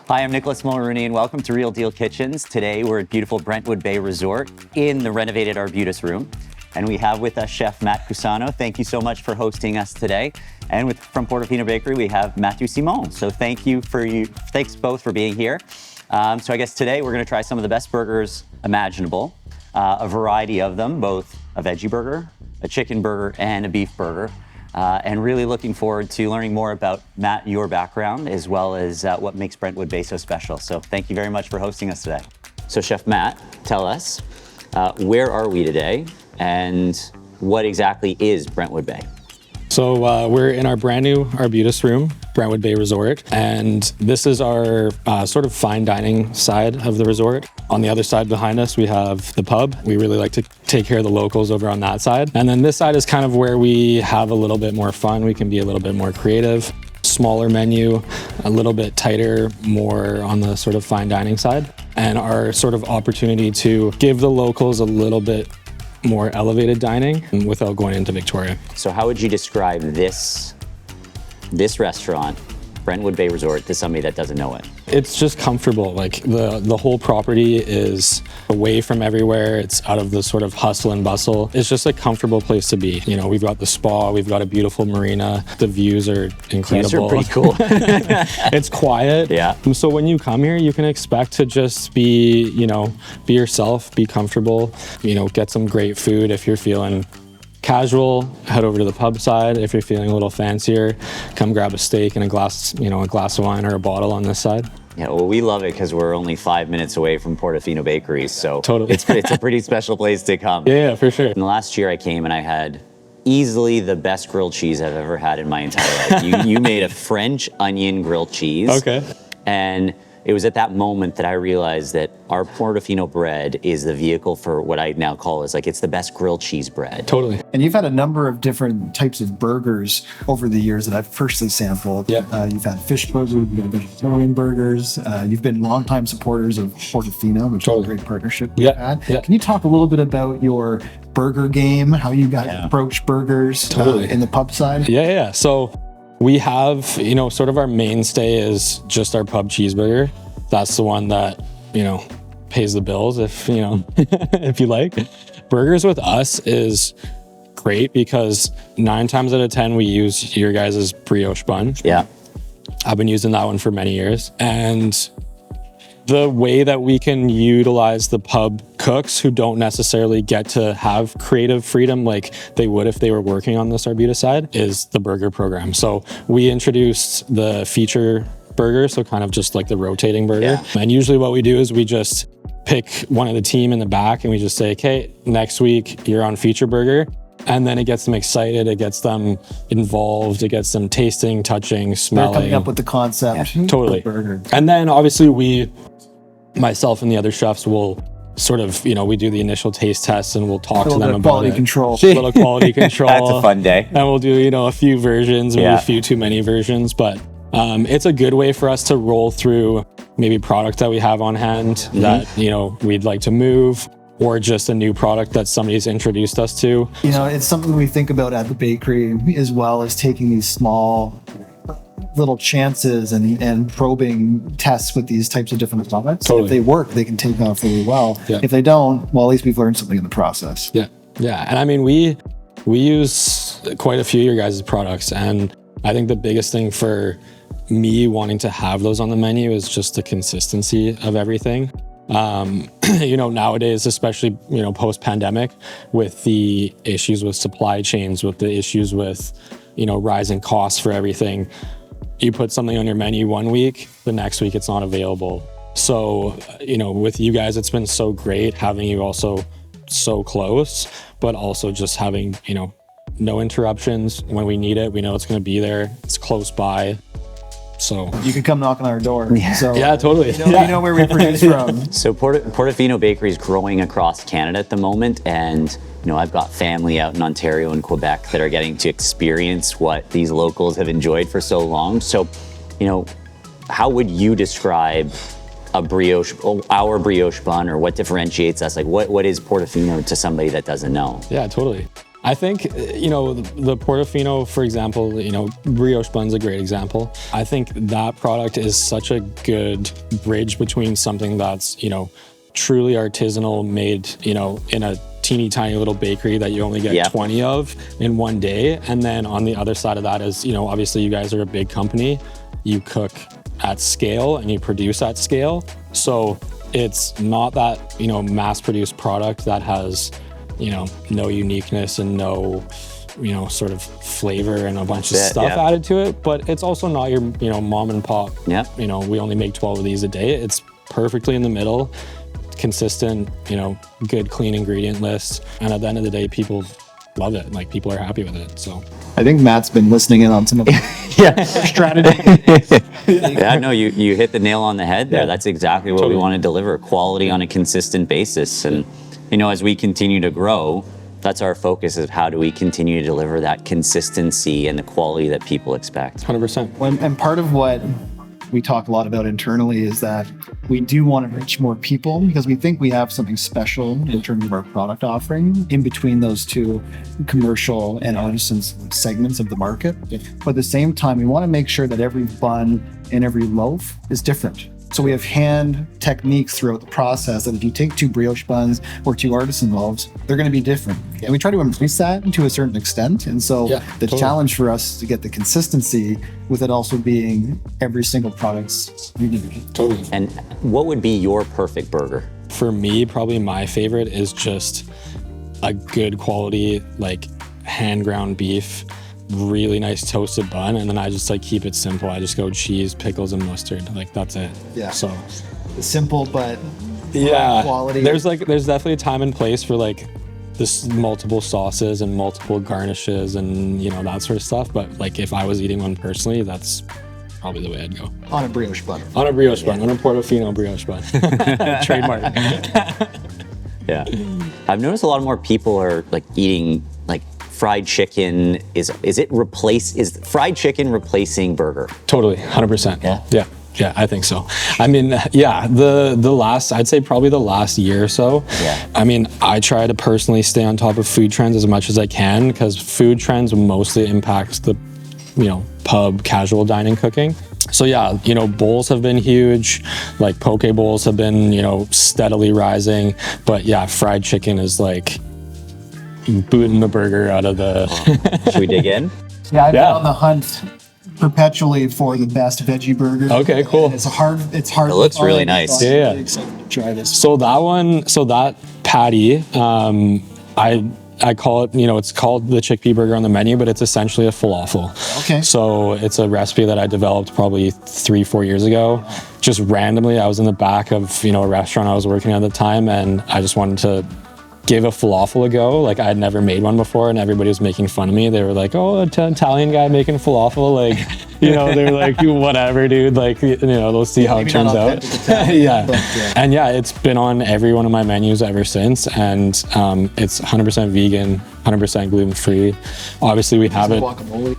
Hi, I'm Nicholas Mulrooney and welcome to Real Deal Kitchens. Today we're at beautiful Brentwood Bay Resort in the renovated Arbutus Room. And we have with us Chef Matt Cusano. Thank you so much for hosting us today. And from Portofino Bakery, we have Matthew Simon. So thanks both for being here. So I guess today we're gonna try some of the best burgers imaginable, a variety of them, both a veggie burger, a chicken burger, and a beef burger. And really looking forward to learning more about, Matt, your background, as well as what makes Brentwood Bay so special. So thank you very much for hosting us today. So Chef Matt, tell us, where are we today and what exactly is Brentwood Bay? So we're in our brand new Arbutus Room, Brentwood Bay Resort, and this is our sort of fine dining side of the resort. On the other side behind us, we have the pub. We really like to take care of the locals over on that side. And then this side is kind of where we have a little bit more fun. We can be a little bit more creative, smaller menu, a little bit tighter, more on the sort of fine dining side. And our sort of opportunity to give the locals a little bit more elevated dining without going into Victoria. So how would you describe this restaurant, Brentwood Bay Resort, to somebody that doesn't know it? It's just comfortable. Like the whole property is away from everywhere. It's out of the sort of hustle and bustle. It's just a comfortable place to be. You know, we've got the spa, we've got a beautiful marina. The views are incredible. Views are pretty cool. It's quiet. Yeah. So when you come here, you can expect to just be, be yourself, be comfortable, get some great food. If you're feeling casual, head over to the pub side. If you're feeling a little fancier, come grab a steak and a glass of wine or a bottle on this side. Yeah, well, we love it because we're only 5 minutes away from Portofino Bakery, so totally. it's a pretty special place to come. Yeah, for sure. And last year I came and I had easily the best grilled cheese I've ever had in my entire life. You made a French onion grilled cheese. Okay. And it was at that moment that I realized that our Portofino bread is the vehicle for what I now call it's the best grilled cheese bread. Totally. And you've had a number of different types of burgers over the years that I've personally sampled. Yeah. You've had fish burgers, you've had vegetarian burgers. You've been longtime supporters of Portofino, which is a great partnership we've had. Yeah. Can you talk a little bit about your burger game, how you guys approach burgers in the pub side? Yeah. So we have, sort of our mainstay is just our pub cheeseburger. That's the one that, pays the bills if you like. Burgers with us is great because 9 times out of 10, we use your guys' brioche bun. Yeah. I've been using that one for many years. And the way that we can utilize the pub cooks who don't necessarily get to have creative freedom like they would if they were working on this Arbutus side is the burger program. So we introduced the feature burger, so kind of just like the rotating burger. Yeah. And usually what we do is we just pick one of the team in the back and we just say, okay, next week you're on feature burger. And then it gets them excited, it gets them involved, it gets them tasting, touching, smelling. They're coming up with the concept. Totally. Of the burger. And then obviously myself and the other chefs will sort of, we do the initial taste tests and we'll talk to them about quality it. control. A little quality control. That's a fun day. And we'll do, a few versions, maybe a few too many versions, but it's a good way for us to roll through maybe product that we have on hand that, we'd like to move, or just a new product that somebody's introduced us to. It's something we think about at the bakery as well as taking these small little chances and probing tests with these types of different products. Totally. If they work, they can take off really well. Yeah. If they don't, well, at least we've learned something in the process. Yeah. And I mean, we use quite a few of your guys' products, and I think the biggest thing for me wanting to have those on the menu is just the consistency of everything. Nowadays, especially, post-pandemic, with the issues with supply chains, with the issues with, rising costs for everything, you put something on your menu one week, the next week it's not available. So, with you guys, it's been so great having you also so close, but also just having, no interruptions. When we need it, we know it's going to be there. It's close by. So you can come knock on our door. So yeah, totally. You know where we produce from. So Portofino Bakery is growing across Canada at the moment, and I've got family out in Ontario and Quebec that are getting to experience what these locals have enjoyed for so long. So, how would you describe a brioche, our brioche bun, or what differentiates us? Like, what is Portofino to somebody that doesn't know? Yeah, totally. I think, the Portofino, for example, Brioche Bun's a great example. I think that product is such a good bridge between something that's, truly artisanal, made, in a teeny tiny little bakery that you only get 20 of in one day. And then on the other side of that is, obviously you guys are a big company. You cook at scale and you produce at scale. So it's not that, mass-produced product that has, no uniqueness and no, sort of flavor and a bunch of stuff added to it. But it's also not your, mom and pop. Yeah. We only make 12 of these a day. It's perfectly in the middle, consistent, good, clean ingredient list. And at the end of the day, people love it. Like, people are happy with it. So I think Matt's been listening in on some of the strategy. Yeah, no, you hit the nail on the head there. Yeah. That's exactly what we want to deliver, quality on a consistent basis. And, as we continue to grow, that's our focus, is how do we continue to deliver that consistency and the quality that people expect. 100%. And part of what we talk a lot about internally is that we do want to reach more people, because we think we have something special in terms of our product offering in between those two commercial and artisan segments of the market. But at the same time, we want to make sure that every bun and every loaf is different. So we have hand techniques throughout the process that if you take 2 brioche buns or 2 artisan loaves, they're going to be different. And we try to embrace that to a certain extent. And so the challenge for us is to get the consistency with it also being every single product's unique. Totally. And what would be your perfect burger? For me, probably my favorite is just a good quality, like hand ground beef, really nice toasted bun, and then I just keep it simple. I just go cheese, pickles, and mustard. Like, that's it. Yeah. So simple, but quality. There's definitely a time and place for this multiple sauces and multiple garnishes and that sort of stuff. But if I was eating one personally, that's probably the way I'd go. On a brioche bun. On a brioche bun. On a Portofino brioche bun. Trademark. Yeah. I've noticed a lot more people are eating fried chicken. Is fried chicken replacing burger? Totally, 100%. Yeah, I think so. I mean, I'd say probably the last year or so. Yeah. I mean, I try to personally stay on top of food trends as much as I can, because food trends mostly impact the, pub casual dining cooking. So bowls have been huge, poke bowls have been, steadily rising. But fried chicken is booting the burger out of the... Should we dig in? I've been on the hunt perpetually for the best veggie burger. Okay, cool. It's hard. It looks really nice. Yeah. Really excited to try this. So that patty, I call it, it's called the Chickpea Burger on the menu, but it's essentially a falafel. Okay. So it's a recipe that I developed probably 3-4 years ago. Just randomly, I was in the back of, a restaurant I was working at the time, and I just wanted to give a falafel a go. I had never made one before, and everybody was making fun of me. They were like, "Oh, an Italian guy making falafel." They were like, "Whatever, dude." They'll see how it turns out. And it's been on every one of my menus ever since. And it's 100% vegan, 100% gluten-free. Obviously, we have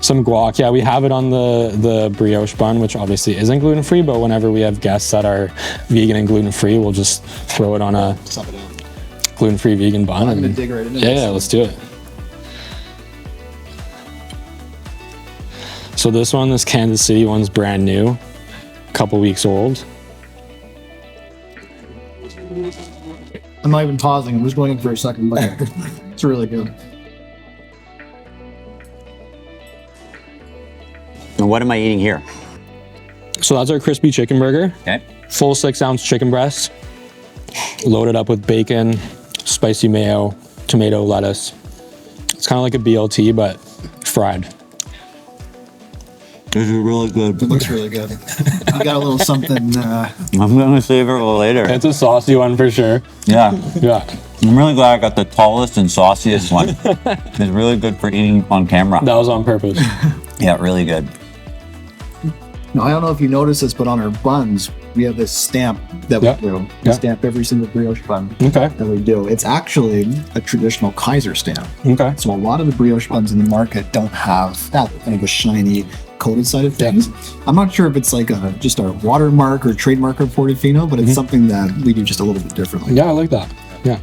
some guac. Yeah, we have it on the brioche bun, which obviously isn't gluten-free. But whenever we have guests that are vegan and gluten-free, we'll just throw it on a gluten-free vegan bun. I'm gonna dig right into this. Yeah, let's do it. So this Kansas City one's brand new, a couple weeks old. I'm not even pausing. I'm just going in for a second bite. It's really good. And what am I eating here? So that's our crispy chicken burger. Okay. Full 6-ounce chicken breast, loaded up with bacon, spicy mayo, tomato, lettuce. It's kind of like a BLT, but fried. This is really good. It looks really good. I got a little something. I'm gonna save it a little later. It's a saucy one for sure. Yeah. Yeah. I'm really glad I got the tallest and sauciest one. It's really good for eating on camera. That was on purpose. Yeah, really good. Now, I don't know if you noticed this, but on our buns, we have this stamp that we do. We stamp every single brioche bun that we do. It's actually a traditional Kaiser stamp. Okay. So a lot of the brioche buns in the market don't have that kind of a shiny coated side of things. I'm not sure if it's just our watermark or trademark of Portofino, but it's something that we do just a little bit differently. Yeah, I like that. Yeah.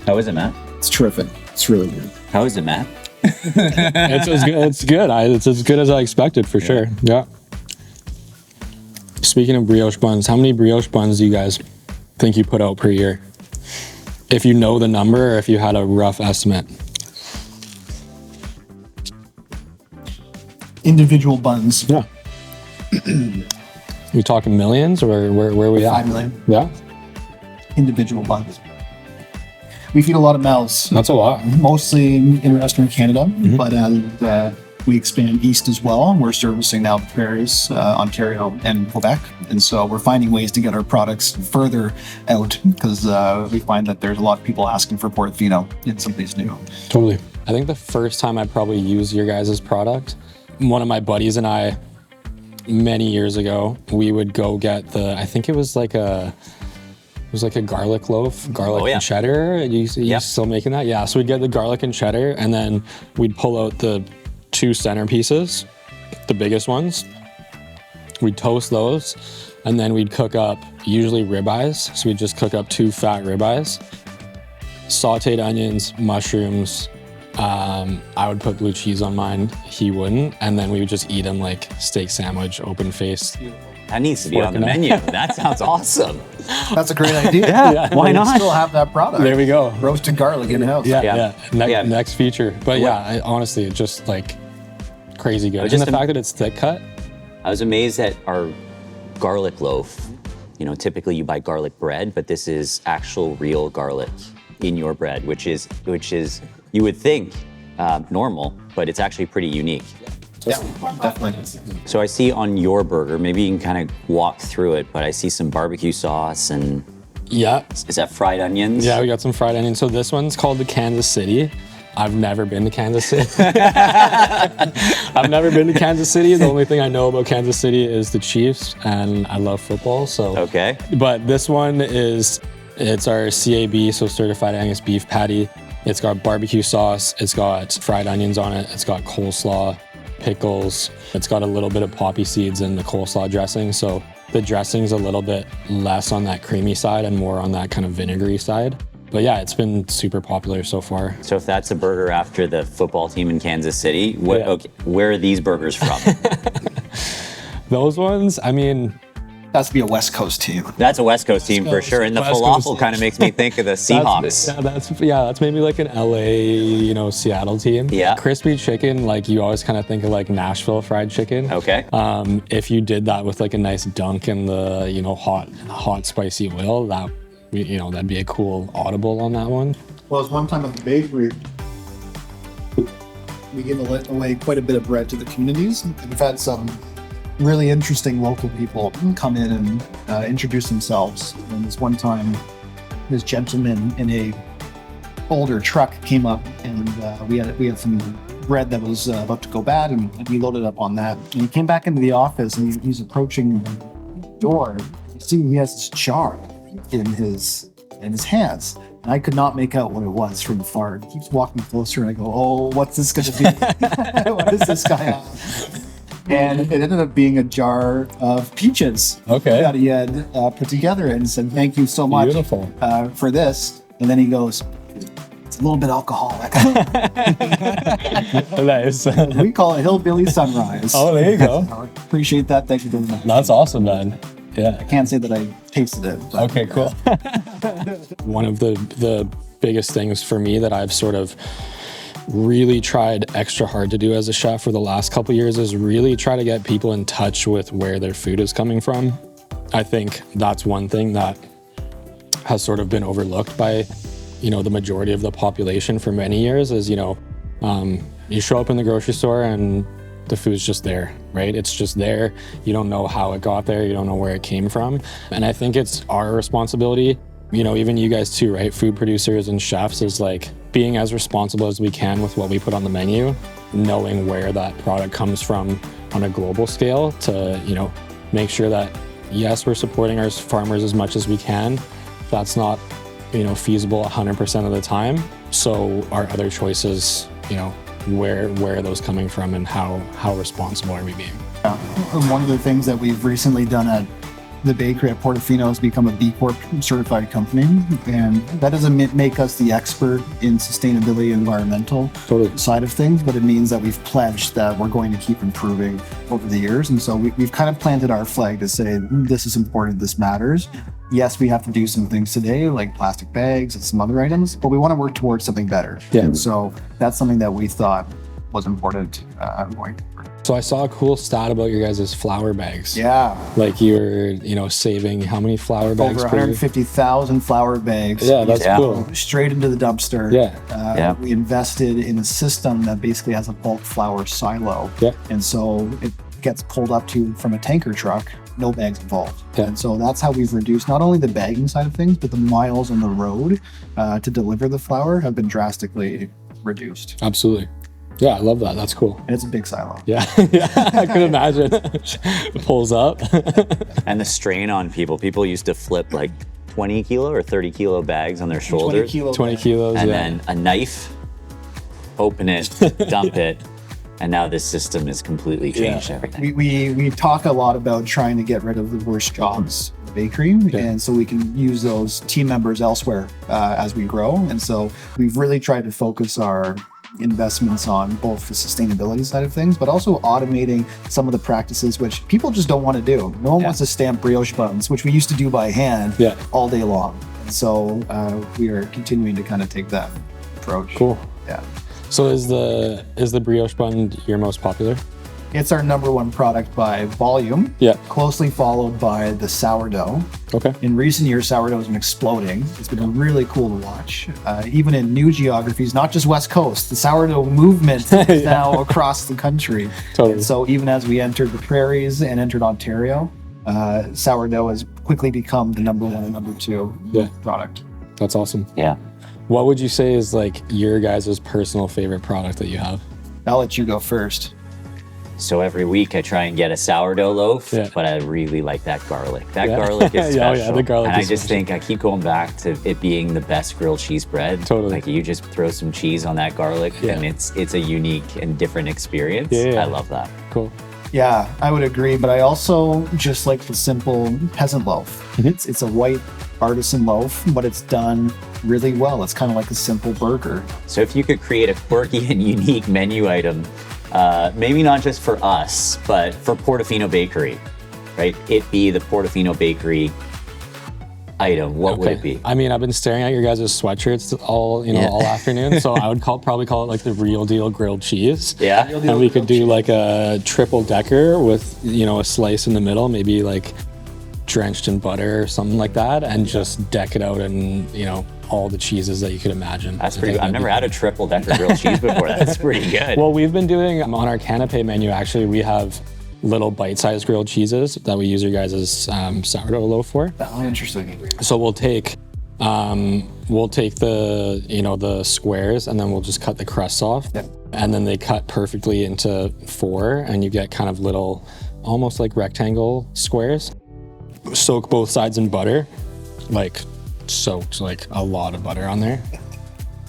How is it, Matt? It's terrific. It's really good. How is it, Matt? It's good. It's as good as I expected for sure. Yeah. Speaking of brioche buns, how many brioche buns do you guys think you put out per year? If you know the number or if you had a rough estimate. Individual buns. Yeah. You talking millions or where are we at? 5 million. Yeah. Individual buns. We feed a lot of mouths. That's a lot. Mostly in Western Canada, but we expand east as well. We're servicing now the prairies, Ontario and Quebec. And so we're finding ways to get our products further out because we find that there's a lot of people asking for Portofino in some of these new. Totally. I think the first time I probably used your guys' product, one of my buddies and I, many years ago, we would go get I think it was like a garlic loaf, garlic and cheddar. You still making that? Yeah, so we'd get the garlic and cheddar and then we'd pull out the 2 centerpieces, the biggest ones. We'd toast those and then we'd cook up usually ribeyes. So we'd just cook up 2 fat ribeyes, sauteed onions, mushrooms. I would put blue cheese on mine. He wouldn't. And then we would just eat them like steak sandwich, open faced. That needs to be on the menu. That sounds awesome. That's a great idea. Yeah, why not? Still have that product. There we go. Roasted garlic in house. Next feature. But honestly, it's just like crazy good. And the fact that it's thick cut. I was amazed at our garlic loaf. You know, typically you buy garlic bread, but this is actual real garlic in your bread, which is you would think normal, but it's actually pretty unique. Yeah, definitely. So I see on your burger, maybe you can kind of walk through it, but I see some barbecue sauce and is that fried onions? Yeah, we got some fried onions. So this one's called the Kansas City. I've never been to Kansas City. I've never been to Kansas City. The only thing I know about Kansas City is the Chiefs, and I love football. So okay. But this one it's our CAB, so certified Angus beef patty. It's got barbecue sauce. It's got fried onions on it. It's got coleslaw, pickles. It's got a little bit of poppy seeds in the coleslaw dressing. So the dressing's a little bit less on that creamy side and more on that kind of vinegary side. But yeah, it's been super popular so far. So if that's a burger after the football team in Kansas City, where are these burgers from? Those ones, I mean, That's to be a West Coast team. That's a West Coast team for sure. And the falafel kind of makes me think of the Seahawks. That's maybe like an LA, Seattle team. Yeah. Crispy chicken, like you always kind of think of like Nashville fried chicken. Okay. If you did that with like a nice dunk in the, hot spicy oil, that'd be a cool audible on that one. Well, it's one time at the bakery, we give away quite a bit of bread to the communities. And we've had some really interesting local people come in and introduce themselves. And this one time, this gentleman in a older truck came up, and we had some bread that was about to go bad, and we loaded up on that. And he came back into the office, and he's approaching the door. You see, he has this jar in his hands. And I could not make out what it was from afar. He keeps walking closer, and I go, "Oh, what's this going to be? What is this guy on?" And it ended up being a jar of peaches that he had put together, and said, "Thank you so much for this." And then he goes, "It's a little bit alcoholic." Nice. We call it Hillbilly Sunrise. Oh, there you go. Appreciate that. Thank you very much. That's awesome, man. Yeah. I can't say that I tasted it. But, okay, cool. One of the biggest things for me that I've sort of really tried extra hard to do as a chef for the last couple of years is really try to get people in touch with where their food is coming from. I think that's one thing that has sort of been overlooked by, the majority of the population for many years is, you show up in the grocery store and the food's just there, right? It's just there. You don't know how it got there. You don't know where it came from. And I think it's our responsibility, even you guys too, right? Food producers and chefs is like being as responsible as we can with what we put on the menu, knowing where that product comes from on a global scale to, make sure that, yes, we're supporting our farmers as much as we can. That's not, feasible 100% of the time. So our other choices, where are those coming from and how responsible are we being? One of the things that we've recently done at the bakery at Portofino has become a B Corp certified company, and that doesn't make us the expert in sustainability and environmental side of things, but it means that we've pledged that we're going to keep improving over the years. And so we've kind of planted our flag to say, this is important, this matters. Yes, we have to do some things today, like plastic bags and some other items, but we want to work towards something better. Yeah. And so that's something that we thought was important going forward. So I saw a cool stat about your guys' flour bags. Yeah. Like you're, saving how many flour bags Over per year? 150,000 flour bags. Yeah, that's cool. Straight into the dumpster. Yeah. We invested in a system that basically has a bulk flour silo. Yeah. And so it gets pulled up to from a tanker truck, no bags involved. Yeah. And so that's how we've reduced not only the bagging side of things, but the miles on the road to deliver the flour have been drastically reduced. Absolutely. Yeah, I love that. That's cool. And it's a big silo. Yeah, I could imagine. It pulls up. And the strain on people used to flip like 20 kilo or 30 kilo bags on their shoulders. 20 kilos, and then a knife, open it, dump it. And now this system has completely changed everything. We talk a lot about trying to get rid of the worst jobs in the bakery, and so we can use those team members elsewhere as we grow. And so we've really tried to focus our investments on both the sustainability side of things, but also automating some of the practices which people just don't want to do. No one wants to stamp brioche buns, which we used to do by hand all day long. And so we are continuing to kind of take that approach. Cool. Yeah. So is the brioche bun your most popular? It's our number one product by volume, closely followed by the sourdough. Okay. In recent years, sourdough has been exploding. It's been really cool to watch. Even in new geographies, not just West Coast, the sourdough movement is now across the country. Totally. And so even as we entered the prairies and entered Ontario, sourdough has quickly become the number one and number two product. That's awesome. Yeah. What would you say is like your guys' personal favorite product that you have? I'll let you go first. So every week I try and get a sourdough loaf, but I really like that garlic. That garlic is special. The garlic and is I just special. think I keep going back to it being the best grilled cheese bread. Totally. Like you just throw some cheese on that garlic and it's a unique and different experience. I love that. Cool. Yeah, I would agree, but I also just like the simple peasant loaf. Mm-hmm. It's a white artisan loaf, but it's done really well. It's kind of like a simple burger. So if you could create a quirky and unique menu item, maybe not just for us, but for Portofino Bakery, right? It be the Portofino Bakery item, what would it be? I mean, I've been staring at your guys' sweatshirts all afternoon, so I would probably call it like the real deal grilled cheese. Yeah. And we could do like a triple decker with, a slice in the middle, maybe like drenched in butter or something like that, and just deck it out in, all the cheeses that you could imagine. That's pretty good. I've never had a triple decker grilled cheese before. That's pretty good. Well, we've been doing on our canapé menu, actually, we have little bite-sized grilled cheeses that we use your guys' sourdough loaf for. Oh, interesting. So we'll take the, the squares, and then we'll just cut the crusts off. Yep. And then they cut perfectly into 4, and you get kind of little, almost like rectangle squares. Soak both sides in butter, like soaked like a lot of butter on there,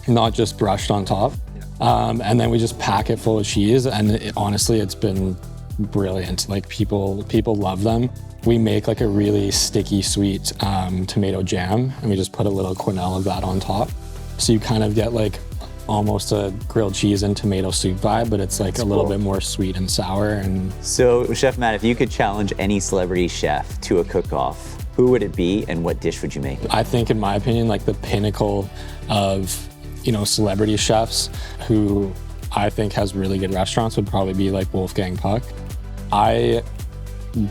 not just brushed on top. And then we just pack it full of cheese, and honestly, it's been brilliant. Like people love them. We make like a really sticky sweet tomato jam, and we just put a little quenelle of that on top. So you kind of get like almost a grilled cheese and tomato soup vibe, but it's like a little bit more sweet and sour. And so Chef Matt, if you could challenge any celebrity chef to a cook-off, who would it be and what dish would you make? I think, in my opinion, like the pinnacle of, celebrity chefs who I think has really good restaurants would probably be like Wolfgang Puck. I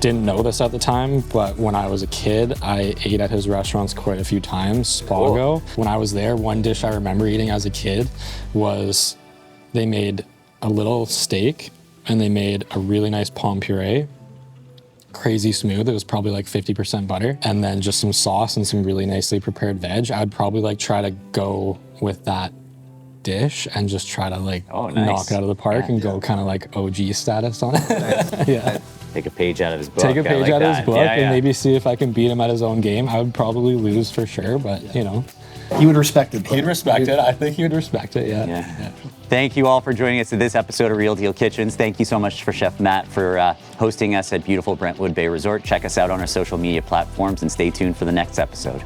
didn't know this at the time, but when I was a kid, I ate at his restaurants quite a few times, Spago. Cool. When I was there, one dish I remember eating as a kid was they made a little steak and they made a really nice pomme puree, crazy smooth. It was probably like 50% butter, and then just some sauce and some really nicely prepared veg. I'd probably like try to go with that dish and just try to like knock it out of the park and go kind of like OG status on it. Yeah. Take a page out of his book. Take a page out of his book and maybe see if I can beat him at his own game. I would probably lose for sure, but He would respect it. He'd respect it. I think he would respect it, yeah. Yeah. Thank you all for joining us in this episode of Real Deal Kitchens. Thank you so much for Chef Matt for hosting us at beautiful Brentwood Bay Resort. Check us out on our social media platforms and stay tuned for the next episode.